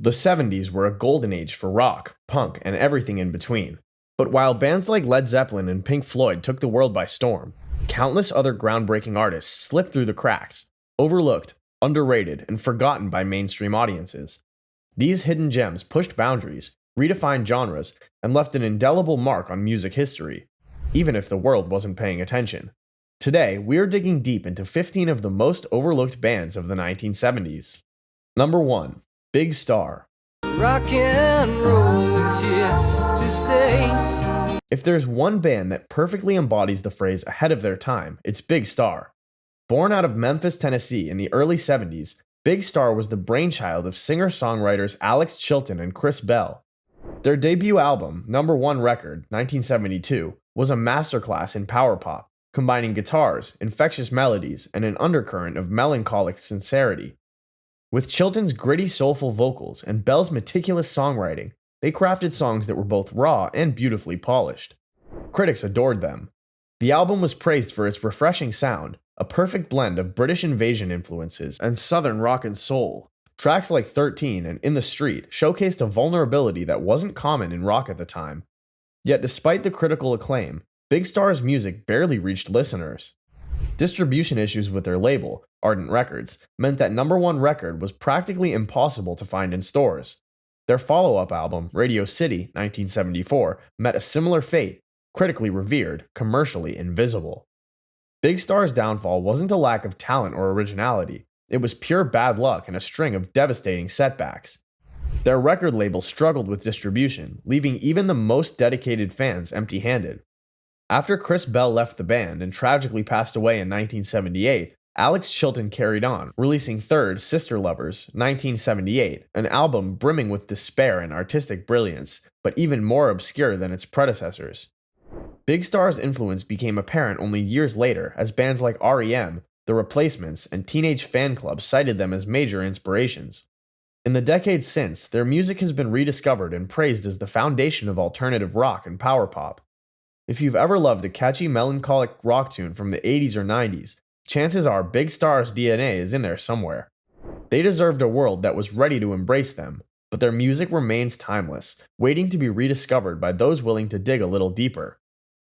The 70s were a golden age for rock, punk, and everything in between. But while bands like Led Zeppelin and Pink Floyd took the world by storm, countless other groundbreaking artists slipped through the cracks, overlooked, underrated, and forgotten by mainstream audiences. These hidden gems pushed boundaries, redefined genres, and left an indelible mark on music history, even if the world wasn't paying attention. Today, we're digging deep into 15 of the most overlooked bands of the 1970s. Number 1. Big Star. Rock and roll is here to stay. If there's one band that perfectly embodies the phrase ahead of their time, it's Big Star. Born out of Memphis, Tennessee in the early 70s, Big Star was the brainchild of singer-songwriters Alex Chilton and Chris Bell. Their debut album, number 1 record, 1972, was a masterclass in power pop, combining guitars, infectious melodies, and an undercurrent of melancholic sincerity. With Chilton's gritty, soulful vocals and Bell's meticulous songwriting, they crafted songs that were both raw and beautifully polished. Critics adored them. The album was praised for its refreshing sound, a perfect blend of British invasion influences and southern rock and soul. Tracks like 13 and In the Street showcased a vulnerability that wasn't common in rock at the time. Yet despite the critical acclaim, Big Star's music barely reached listeners. Distribution issues with their label, Ardent Records, meant that number 1 record was practically impossible to find in stores. Their follow-up album, Radio City, 1974, met a similar fate, critically revered, commercially invisible. Big Star's downfall wasn't a lack of talent or originality, it was pure bad luck and a string of devastating setbacks. Their record label struggled with distribution, leaving even the most dedicated fans empty-handed. After Chris Bell left the band and tragically passed away in 1978, Alex Chilton carried on, releasing Third, Sister Lovers, 1978, an album brimming with despair and artistic brilliance, but even more obscure than its predecessors. Big Star's influence became apparent only years later as bands like R.E.M., The Replacements, and Teenage Fan Club cited them as major inspirations. In the decades since, their music has been rediscovered and praised as the foundation of alternative rock and power pop. If you've ever loved a catchy melancholic rock tune from the 80s or 90s, chances are Big Star's DNA is in there somewhere. They deserved a world that was ready to embrace them, but their music remains timeless, waiting to be rediscovered by those willing to dig a little deeper.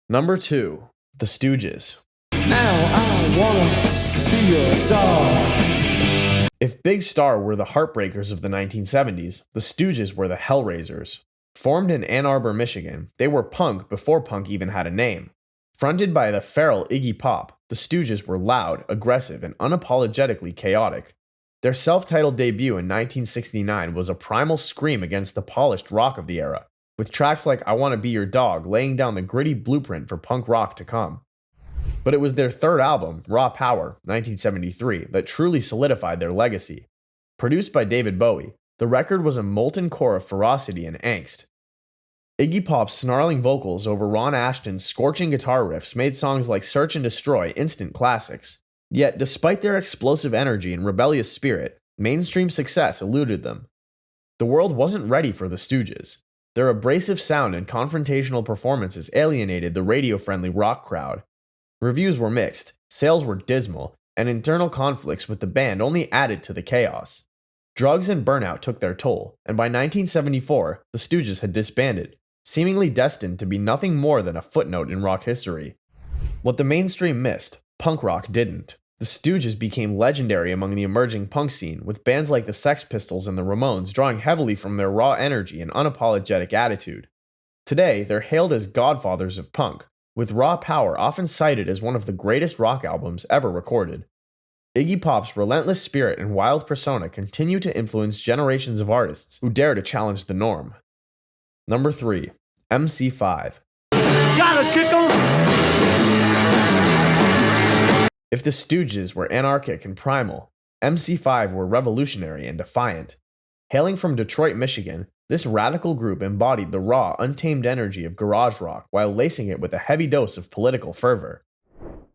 Number 2. The Stooges. Now I wanna be your dog. If Big Star were the heartbreakers of the 1970s, the Stooges were the hellraisers. Formed in Ann Arbor, Michigan, they were punk before punk even had a name. Fronted by the feral Iggy Pop, the Stooges were loud, aggressive, and unapologetically chaotic. Their self-titled debut in 1969 was a primal scream against the polished rock of the era, with tracks like I Wanna Be Your Dog laying down the gritty blueprint for punk rock to come. But it was their third album, Raw Power, 1973, that truly solidified their legacy. Produced by David Bowie, the record was a molten core of ferocity and angst. Iggy Pop's snarling vocals over Ron Ashton's scorching guitar riffs made songs like Search and Destroy instant classics. Yet, despite their explosive energy and rebellious spirit, mainstream success eluded them. The world wasn't ready for the Stooges. Their abrasive sound and confrontational performances alienated the radio-friendly rock crowd. Reviews were mixed, sales were dismal, and internal conflicts with the band only added to the chaos. Drugs and burnout took their toll, and by 1974, the Stooges had disbanded, seemingly destined to be nothing more than a footnote in rock history. What the mainstream missed, punk rock didn't. The Stooges became legendary among the emerging punk scene, with bands like the Sex Pistols and the Ramones drawing heavily from their raw energy and unapologetic attitude. Today, they're hailed as godfathers of punk, with Raw Power often cited as one of the greatest rock albums ever recorded. Iggy Pop's relentless spirit and wild persona continue to influence generations of artists who dare to challenge the norm. Number 3. MC5. Gotta kick 'em! If the Stooges were anarchic and primal, MC5 were revolutionary and defiant. Hailing from Detroit, Michigan, this radical group embodied the raw, untamed energy of garage rock while lacing it with a heavy dose of political fervor.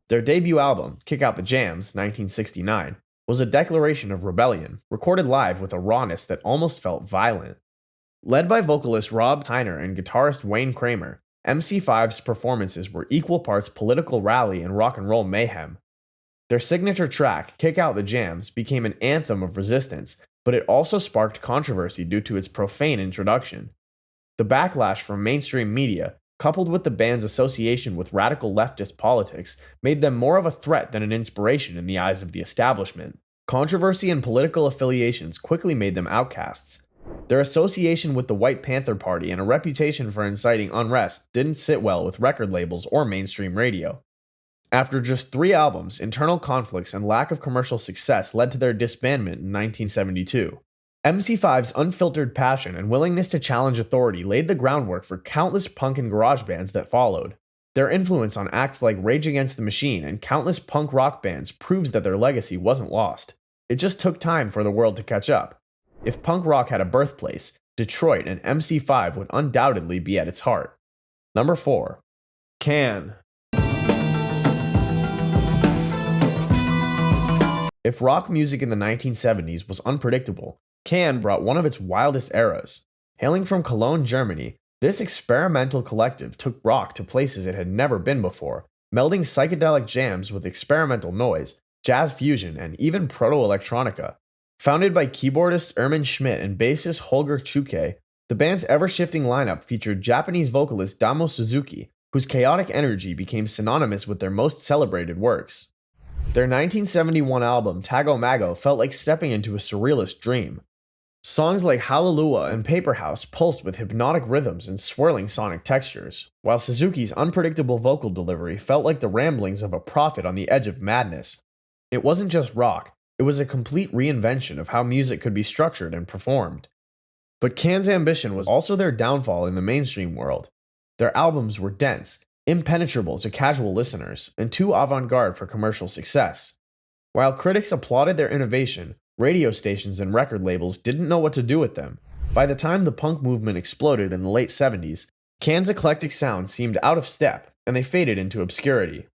Their debut album, Kick Out the Jams, 1969, was a declaration of rebellion, recorded live with a rawness that almost felt violent. Led by vocalist Rob Tyner and guitarist Wayne Kramer, MC5's performances were equal parts political rally and rock and roll mayhem. Their signature track, Kick Out the Jams, became an anthem of resistance, but it also sparked controversy due to its profane introduction. The backlash from mainstream media, coupled with the band's association with radical leftist politics, made them more of a threat than an inspiration in the eyes of the establishment. Controversy and political affiliations quickly made them outcasts. Their association with the White Panther Party and a reputation for inciting unrest didn't sit well with record labels or mainstream radio. After just 3 albums, internal conflicts and lack of commercial success led to their disbandment in 1972. MC5's unfiltered passion and willingness to challenge authority laid the groundwork for countless punk and garage bands that followed. Their influence on acts like Rage Against the Machine and countless punk rock bands proves that their legacy wasn't lost. It just took time for the world to catch up. If punk rock had a birthplace, Detroit and MC5 would undoubtedly be at its heart. Number 4. Can. If rock music in the 1970s was unpredictable, Can brought one of its wildest eras. Hailing from Cologne, Germany, this experimental collective took rock to places it had never been before, melding psychedelic jams with experimental noise, jazz fusion, and even proto-electronica. Founded by keyboardist Ermin Schmidt and bassist Holger Chuke, the band's ever-shifting lineup featured Japanese vocalist Damo Suzuki, whose chaotic energy became synonymous with their most celebrated works. Their 1971 album, Tago Mago, felt like stepping into a surrealist dream. Songs like Hallelujah and Paper House pulsed with hypnotic rhythms and swirling sonic textures, while Suzuki's unpredictable vocal delivery felt like the ramblings of a prophet on the edge of madness. It wasn't just rock, it was a complete reinvention of how music could be structured and performed. But Can's ambition was also their downfall in the mainstream world. Their albums were dense, impenetrable to casual listeners, and too avant-garde for commercial success. While critics applauded their innovation, radio stations and record labels didn't know what to do with them. By the time the punk movement exploded in the late 70s, Can's eclectic sound seemed out of step, and they faded into obscurity.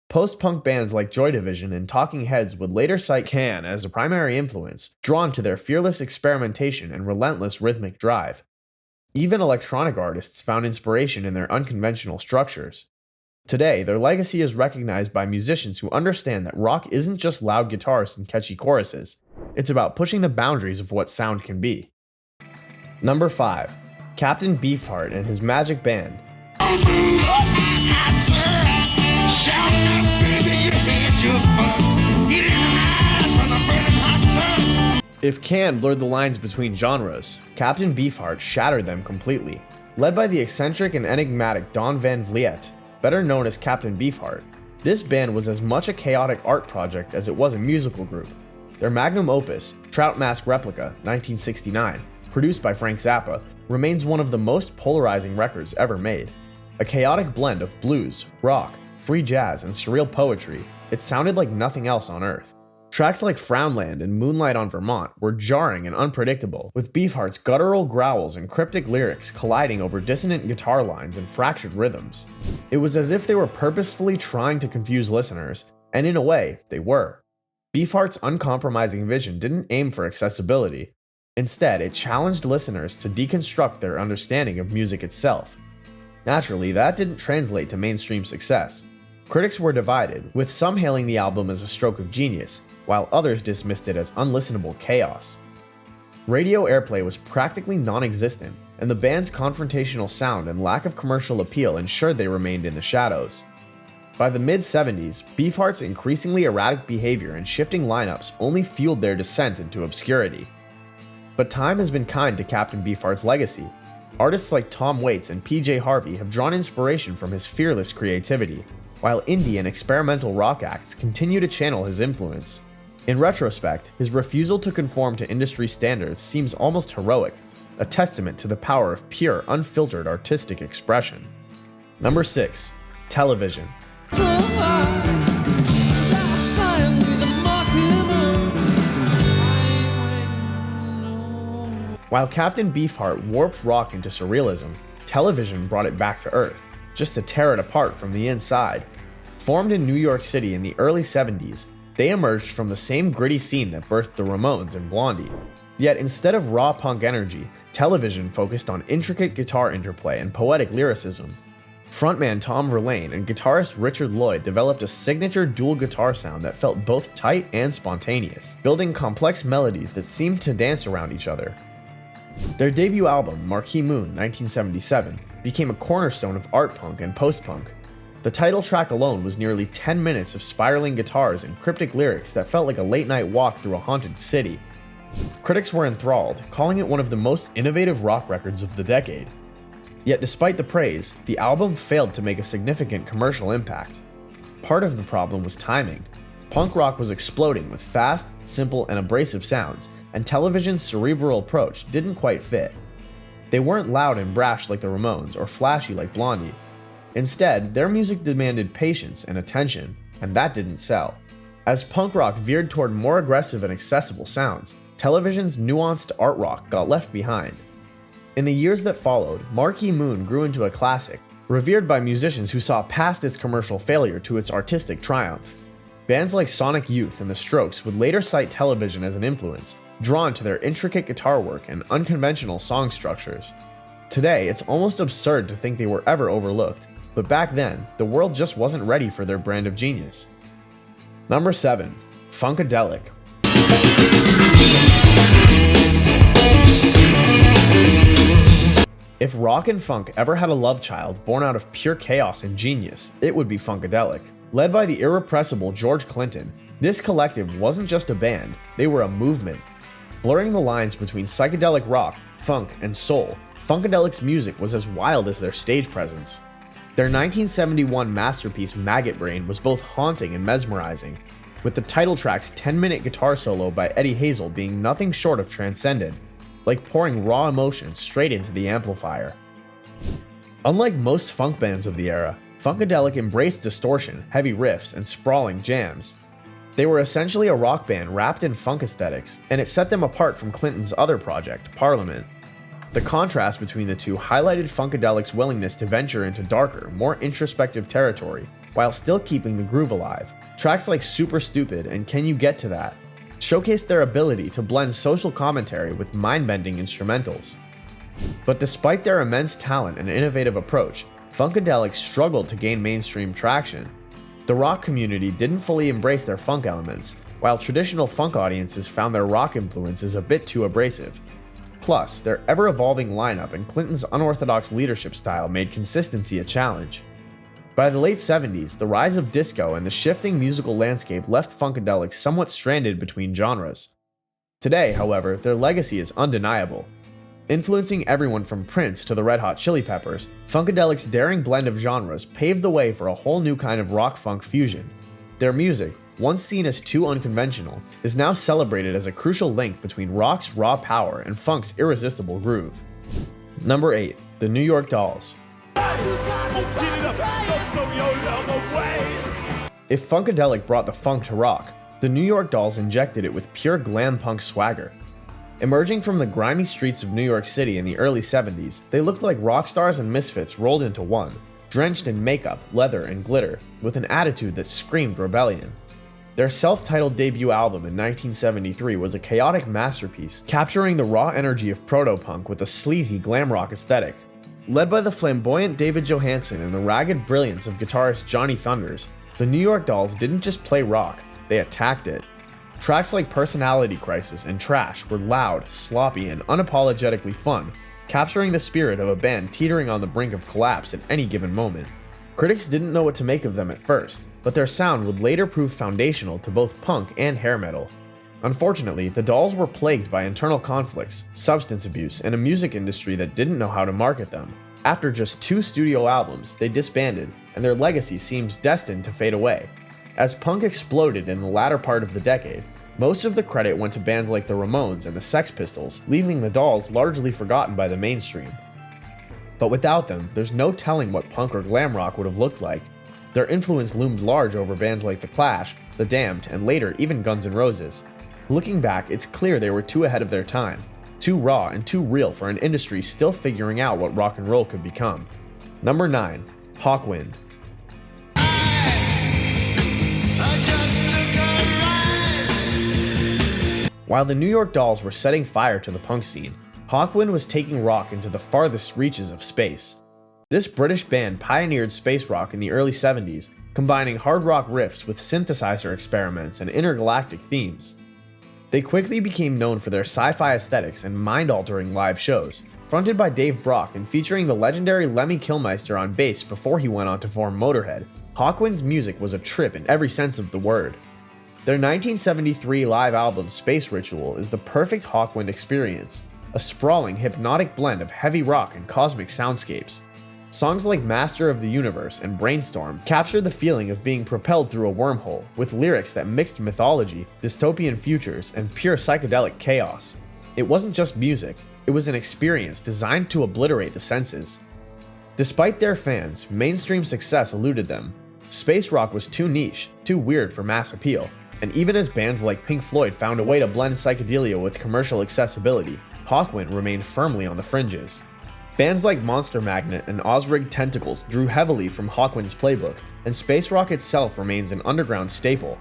Post-punk bands like Joy Division and Talking Heads would later cite Can as a primary influence, drawn to their fearless experimentation and relentless rhythmic drive. Even electronic artists found inspiration in their unconventional structures. Today, their legacy is recognized by musicians who understand that rock isn't just loud guitars and catchy choruses. It's about pushing the boundaries of what sound can be. Number 5. Captain Beefheart and his Magic Band. If Can blurred the lines between genres, Captain Beefheart shattered them completely. Led by the eccentric and enigmatic Don Van Vliet, better known as Captain Beefheart, this band was as much a chaotic art project as it was a musical group. Their magnum opus, Trout Mask Replica, 1969, produced by Frank Zappa, remains one of the most polarizing records ever made. A chaotic blend of blues, rock, free jazz, and surreal poetry, it sounded like nothing else on earth. Tracks like Frownland and Moonlight on Vermont were jarring and unpredictable, with Beefheart's guttural growls and cryptic lyrics colliding over dissonant guitar lines and fractured rhythms. It was as if they were purposefully trying to confuse listeners, and in a way, they were. Beefheart's uncompromising vision didn't aim for accessibility. Instead, it challenged listeners to deconstruct their understanding of music itself. Naturally, that didn't translate to mainstream success. Critics were divided, with some hailing the album as a stroke of genius, while others dismissed it as unlistenable chaos. Radio airplay was practically non-existent, and the band's confrontational sound and lack of commercial appeal ensured they remained in the shadows. By the mid-70s, Beefheart's increasingly erratic behavior and shifting lineups only fueled their descent into obscurity. But time has been kind to Captain Beefheart's legacy. Artists like Tom Waits and PJ Harvey have drawn inspiration from his fearless creativity, while indie and experimental rock acts continue to channel his influence. In retrospect, his refusal to conform to industry standards seems almost heroic, a testament to the power of pure, unfiltered artistic expression. Number 6. Television. While Captain Beefheart warped rock into surrealism, Television brought it back to earth, just to tear it apart from the inside. Formed in New York City in the early 70s, they emerged from the same gritty scene that birthed the Ramones and Blondie. Yet instead of raw punk energy, Television focused on intricate guitar interplay and poetic lyricism. Frontman Tom Verlaine and guitarist Richard Lloyd developed a signature dual guitar sound that felt both tight and spontaneous, building complex melodies that seemed to dance around each other. Their debut album, Marquee Moon 1977, became a cornerstone of art punk and post-punk. The title track alone was nearly 10 minutes of spiraling guitars and cryptic lyrics that felt like a late-night walk through a haunted city. Critics were enthralled, calling it one of the most innovative rock records of the decade. Yet despite the praise, the album failed to make a significant commercial impact. Part of the problem was timing. Punk rock was exploding with fast, simple, and abrasive sounds, and television's cerebral approach didn't quite fit. They weren't loud and brash like the Ramones or flashy like Blondie. Instead, their music demanded patience and attention, and that didn't sell. As punk rock veered toward more aggressive and accessible sounds, television's nuanced art rock got left behind. In the years that followed, Marquee Moon grew into a classic, revered by musicians who saw past its commercial failure to its artistic triumph. Bands like Sonic Youth and The Strokes would later cite television as an influence, drawn to their intricate guitar work and unconventional song structures. Today, it's almost absurd to think they were ever overlooked, but back then, the world just wasn't ready for their brand of genius. Number 7. Funkadelic. If rock and funk ever had a love child born out of pure chaos and genius, it would be Funkadelic. Led by the irrepressible George Clinton, this collective wasn't just a band, they were a movement. Blurring the lines between psychedelic rock, funk, and soul, Funkadelic's music was as wild as their stage presence. Their 1971 masterpiece Maggot Brain was both haunting and mesmerizing, with the title track's 10-minute guitar solo by Eddie Hazel being nothing short of transcendent, like pouring raw emotion straight into the amplifier. Unlike most funk bands of the era, Funkadelic embraced distortion, heavy riffs, and sprawling jams. They were essentially a rock band wrapped in funk aesthetics, and it set them apart from Clinton's other project, Parliament. The contrast between the two highlighted Funkadelic's willingness to venture into darker, more introspective territory, while still keeping the groove alive. Tracks like Super Stupid and Can You Get to That showcased their ability to blend social commentary with mind-bending instrumentals. But despite their immense talent and innovative approach, Funkadelic struggled to gain mainstream traction. The rock community didn't fully embrace their funk elements, while traditional funk audiences found their rock influences a bit too abrasive. Plus, their ever-evolving lineup and Clinton's unorthodox leadership style made consistency a challenge. By the late 70s, the rise of disco and the shifting musical landscape left Funkadelic somewhat stranded between genres. Today, however, their legacy is undeniable. Influencing everyone from Prince to the Red Hot Chili Peppers, Funkadelic's daring blend of genres paved the way for a whole new kind of rock-funk fusion. Their music, once seen as too unconventional, is now celebrated as a crucial link between rock's raw power and funk's irresistible groove. Number 8. The New York Dolls. If Funkadelic brought the funk to rock, the New York Dolls injected it with pure glam punk swagger. Emerging from the grimy streets of New York City in the early 70s, they looked like rock stars and misfits rolled into one, drenched in makeup, leather, and glitter, with an attitude that screamed rebellion. Their self-titled debut album in 1973 was a chaotic masterpiece, capturing the raw energy of Proto-Punk with a sleazy glam rock aesthetic. Led by the flamboyant David Johansen and the ragged brilliance of guitarist Johnny Thunders, the New York Dolls didn't just play rock, they attacked it. Tracks like Personality Crisis and Trash were loud, sloppy, and unapologetically fun, capturing the spirit of a band teetering on the brink of collapse at any given moment. Critics didn't know what to make of them at first, but their sound would later prove foundational to both punk and hair metal. Unfortunately, the Dolls were plagued by internal conflicts, substance abuse, and a music industry that didn't know how to market them. After just 2 studio albums, they disbanded, and their legacy seemed destined to fade away. As punk exploded in the latter part of the decade, most of the credit went to bands like the Ramones and the Sex Pistols, leaving the Dolls largely forgotten by the mainstream. But without them, there's no telling what punk or glam rock would have looked like. Their influence loomed large over bands like The Clash, The Damned, and later even Guns N' Roses. Looking back, it's clear they were too ahead of their time, too raw and too real for an industry still figuring out what rock and roll could become. Number 9. Hawkwind. While the New York Dolls were setting fire to the punk scene, Hawkwind was taking rock into the farthest reaches of space. This British band pioneered space rock in the early 70s, combining hard rock riffs with synthesizer experiments and intergalactic themes. They quickly became known for their sci-fi aesthetics and mind-altering live shows, fronted by Dave Brock and featuring the legendary Lemmy Kilmister on bass before he went on to form Motorhead. Hawkwind's music was a trip in every sense of the word. Their 1973 live album Space Ritual is the perfect Hawkwind experience, a sprawling, hypnotic blend of heavy rock and cosmic soundscapes. Songs like Master of the Universe and Brainstorm captured the feeling of being propelled through a wormhole, with lyrics that mixed mythology, dystopian futures, and pure psychedelic chaos. It wasn't just music, it was an experience designed to obliterate the senses. Despite their fans, mainstream success eluded them. Space rock was too niche, too weird for mass appeal, and even as bands like Pink Floyd found a way to blend psychedelia with commercial accessibility, Hawkwind remained firmly on the fringes. Bands like Monster Magnet and Osrig Tentacles drew heavily from Hawkwind's playbook, and space rock itself remains an underground staple.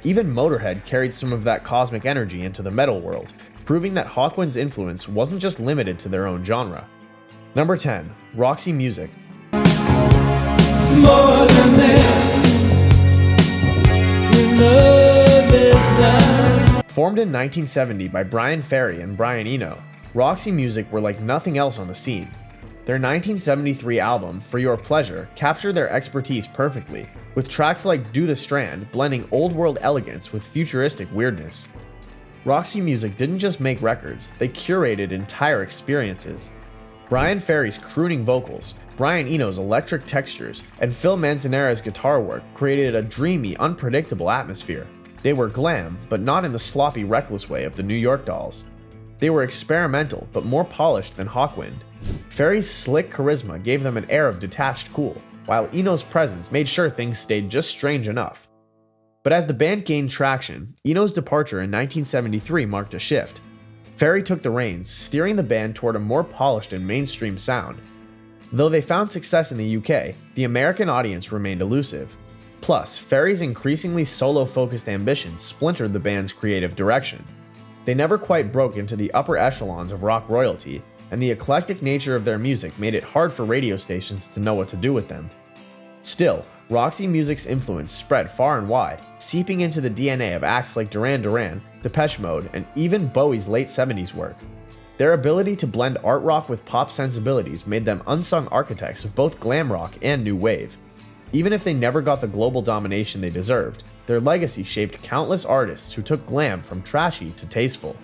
Even Motorhead carried some of that cosmic energy into the metal world, proving that Hawkwind's influence wasn't just limited to their own genre. Number 10. Roxy Music. More than that, you know there's not. Formed in 1970 by Brian Ferry and Brian Eno, Roxy Music were like nothing else on the scene. Their 1973 album, For Your Pleasure, captured their expertise perfectly, with tracks like Do the Strand blending old-world elegance with futuristic weirdness. Roxy Music didn't just make records, they curated entire experiences. Brian Ferry's crooning vocals, Brian Eno's electric textures, and Phil Manzanera's guitar work created a dreamy, unpredictable atmosphere. They were glam, but not in the sloppy, reckless way of the New York Dolls. They were experimental, but more polished than Hawkwind. Ferry's slick charisma gave them an air of detached cool, while Eno's presence made sure things stayed just strange enough. But as the band gained traction, Eno's departure in 1973 marked a shift. Ferry took the reins, steering the band toward a more polished and mainstream sound. Though they found success in the UK, the American audience remained elusive. Plus, Ferry's increasingly solo-focused ambitions splintered the band's creative direction. They never quite broke into the upper echelons of rock royalty, and the eclectic nature of their music made it hard for radio stations to know what to do with them. Still, Roxy Music's influence spread far and wide, seeping into the DNA of acts like Duran Duran, Depeche Mode, and even Bowie's late 70s work. Their ability to blend art rock with pop sensibilities made them unsung architects of both glam rock and new wave. Even if they never got the global domination they deserved, their legacy shaped countless artists who took glam from trashy to tasteful.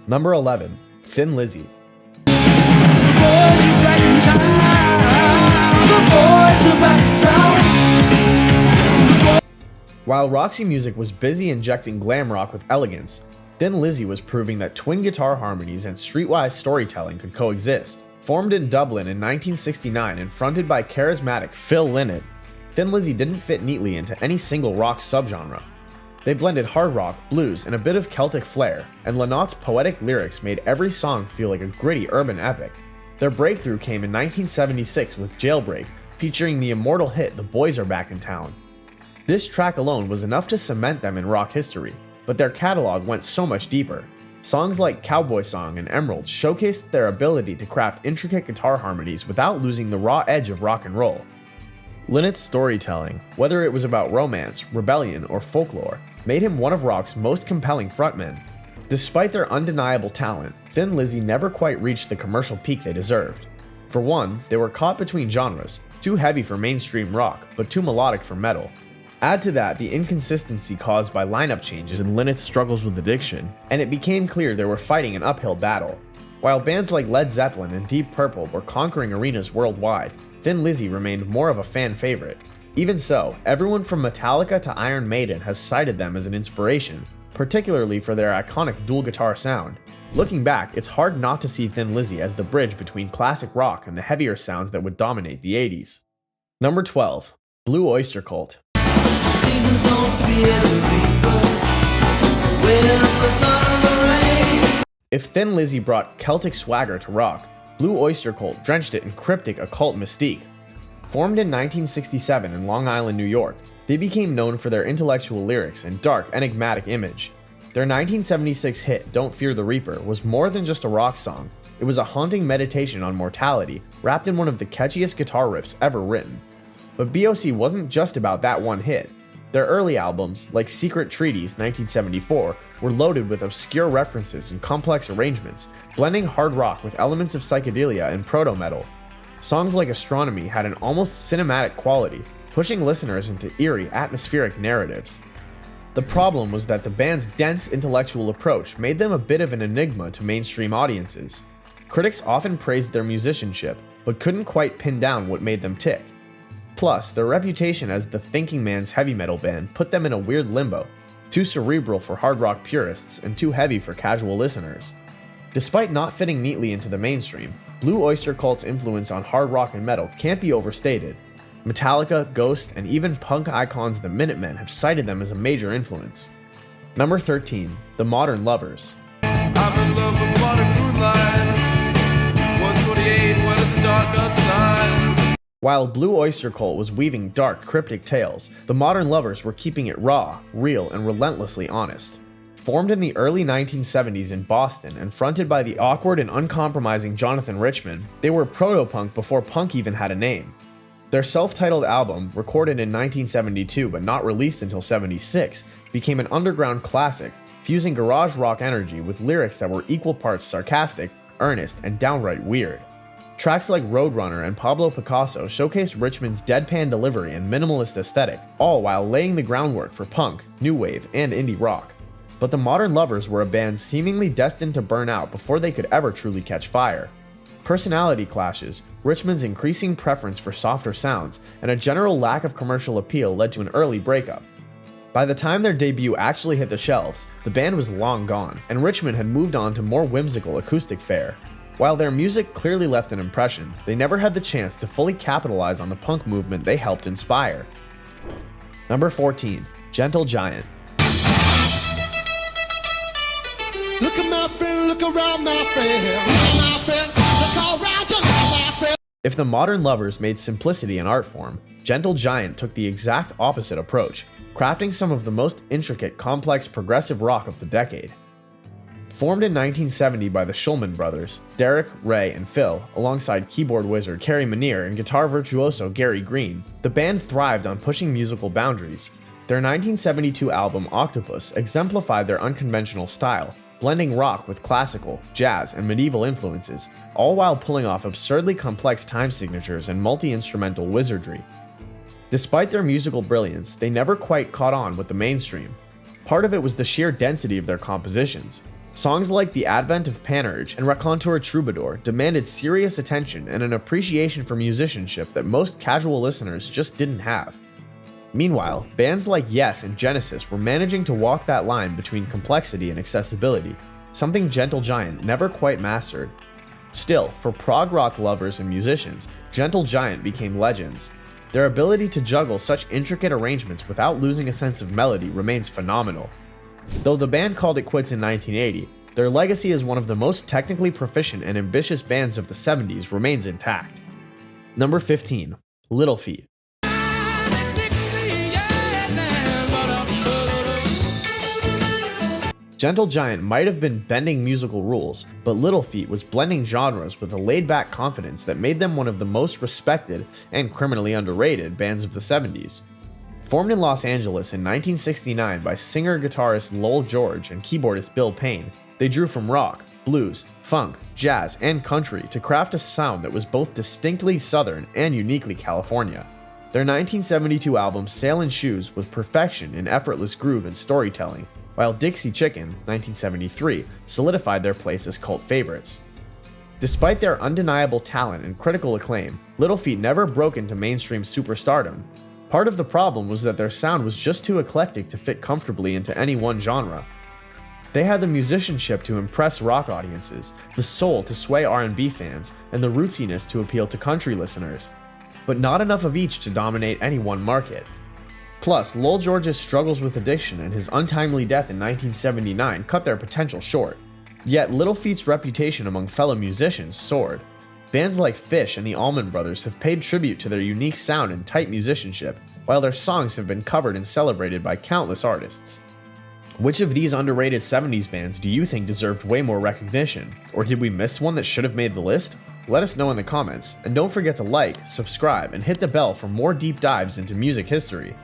Number 11. Thin Lizzy. While Roxy Music was busy injecting glam rock with elegance, Thin Lizzy was proving that twin guitar harmonies and streetwise storytelling could coexist. Formed in Dublin in 1969 and fronted by charismatic Phil Lynott, Thin Lizzy didn't fit neatly into any single rock subgenre. They blended hard rock, blues, and a bit of Celtic flair, and Lynott's poetic lyrics made every song feel like a gritty urban epic. Their breakthrough came in 1976 with Jailbreak, featuring the immortal hit The Boys Are Back in Town. This track alone was enough to cement them in rock history, but their catalog went so much deeper. Songs like Cowboy Song and Emerald showcased their ability to craft intricate guitar harmonies without losing the raw edge of rock and roll. Lynott's storytelling, whether it was about romance, rebellion, or folklore, made him one of rock's most compelling frontmen. Despite their undeniable talent, Thin Lizzy never quite reached the commercial peak they deserved. For one, they were caught between genres, too heavy for mainstream rock, but too melodic for metal. Add to that the inconsistency caused by lineup changes and Lynott's struggles with addiction, and it became clear they were fighting an uphill battle. While bands like Led Zeppelin and Deep Purple were conquering arenas worldwide, Thin Lizzy remained more of a fan favorite. Even so, everyone from Metallica to Iron Maiden has cited them as an inspiration, particularly for their iconic dual guitar sound. Looking back, it's hard not to see Thin Lizzy as the bridge between classic rock and the heavier sounds that would dominate the 80s. Number 12. Blue Öyster Cult. Seasons don't fear the reaper when the sun and the rain. If Thin Lizzy brought Celtic swagger to rock, Blue Öyster Cult drenched it in cryptic occult mystique. Formed in 1967 in Long Island, New York, they became known for their intellectual lyrics and dark, enigmatic image. Their 1976 hit, Don't Fear the Reaper, was more than just a rock song. It was a haunting meditation on mortality, wrapped in one of the catchiest guitar riffs ever written. But BOC wasn't just about that one hit. Their early albums, like Secret Treaties 1974, were loaded with obscure references and complex arrangements, blending hard rock with elements of psychedelia and proto-metal. Songs like Astronomy had an almost cinematic quality, pushing listeners into eerie, atmospheric narratives. The problem was that the band's dense intellectual approach made them a bit of an enigma to mainstream audiences. Critics often praised their musicianship, but couldn't quite pin down what made them tick. Plus, their reputation as the thinking man's heavy metal band put them in a weird limbo, too cerebral for hard rock purists and too heavy for casual listeners. Despite not fitting neatly into the mainstream, Blue Öyster Cult's influence on hard rock and metal can't be overstated. Metallica, Ghost, and even punk icons the Minutemen have cited them as a major influence. Number 13, The Modern Lovers. I'm in love with modern moonlight. 128 when it's dark outside. While Blue Öyster Cult was weaving dark, cryptic tales, the Modern Lovers were keeping it raw, real, and relentlessly honest. Formed in the early 1970s in Boston and fronted by the awkward and uncompromising Jonathan Richman, they were proto-punk before punk even had a name. Their self-titled album, recorded in 1972 but not released until '76, became an underground classic, fusing garage rock energy with lyrics that were equal parts sarcastic, earnest, and downright weird. Tracks like Roadrunner and Pablo Picasso showcased Richmond's deadpan delivery and minimalist aesthetic, all while laying the groundwork for punk, new wave, and indie rock. But the Modern Lovers were a band seemingly destined to burn out before they could ever truly catch fire. Personality clashes, Richmond's increasing preference for softer sounds, and a general lack of commercial appeal led to an early breakup. By the time their debut actually hit the shelves, the band was long gone, and Richmond had moved on to more whimsical acoustic fare. While their music clearly left an impression, they never had the chance to fully capitalize on the punk movement they helped inspire. Number 14, Gentle Giant. Look at my friend, look around my friend, my friend, look all around you, my friend. If the Modern Lovers made simplicity an art form, Gentle Giant took the exact opposite approach, crafting some of the most intricate, complex progressive rock of the decade. Formed in 1970 by the Shulman brothers, Derek, Ray, and Phil, alongside keyboard wizard Kerry Manier and guitar virtuoso Gary Green, the band thrived on pushing musical boundaries. Their 1972 album Octopus exemplified their unconventional style, blending rock with classical, jazz, and medieval influences, all while pulling off absurdly complex time signatures and multi-instrumental wizardry. Despite their musical brilliance, they never quite caught on with the mainstream. Part of it was the sheer density of their compositions. Songs like The Advent of Panurge and Raconteur Troubadour demanded serious attention and an appreciation for musicianship that most casual listeners just didn't have. Meanwhile, bands like Yes and Genesis were managing to walk that line between complexity and accessibility, something Gentle Giant never quite mastered. Still, for prog rock lovers and musicians, Gentle Giant became legends. Their ability to juggle such intricate arrangements without losing a sense of melody remains phenomenal. Though the band called it quits in 1980, their legacy as one of the most technically proficient and ambitious bands of the 70s remains intact. Number 15, Little Feat. Gentle Giant might have been bending musical rules, but Little Feat was blending genres with a laid-back confidence that made them one of the most respected and criminally underrated bands of the 70s. Formed in Los Angeles in 1969 by singer-guitarist Lowell George and keyboardist Bill Payne, they drew from rock, blues, funk, jazz, and country to craft a sound that was both distinctly Southern and uniquely California. Their 1972 album Sailin' Shoes was perfection in effortless groove and storytelling, while Dixie Chicken, 1973, solidified their place as cult favorites. Despite their undeniable talent and critical acclaim, Little Feat never broke into mainstream superstardom. Part of the problem was that their sound was just too eclectic to fit comfortably into any one genre. They had the musicianship to impress rock audiences, the soul to sway R&B fans, and the rootsiness to appeal to country listeners, but not enough of each to dominate any one market. Plus, Lowell George's struggles with addiction and his untimely death in 1979 cut their potential short. Yet Little Feat's reputation among fellow musicians soared. Bands like Phish and the Allman Brothers have paid tribute to their unique sound and tight musicianship, while their songs have been covered and celebrated by countless artists. Which of these underrated 70s bands do you think deserved way more recognition? Or did we miss one that should have made the list? Let us know in the comments, and don't forget to like, subscribe, and hit the bell for more deep dives into music history.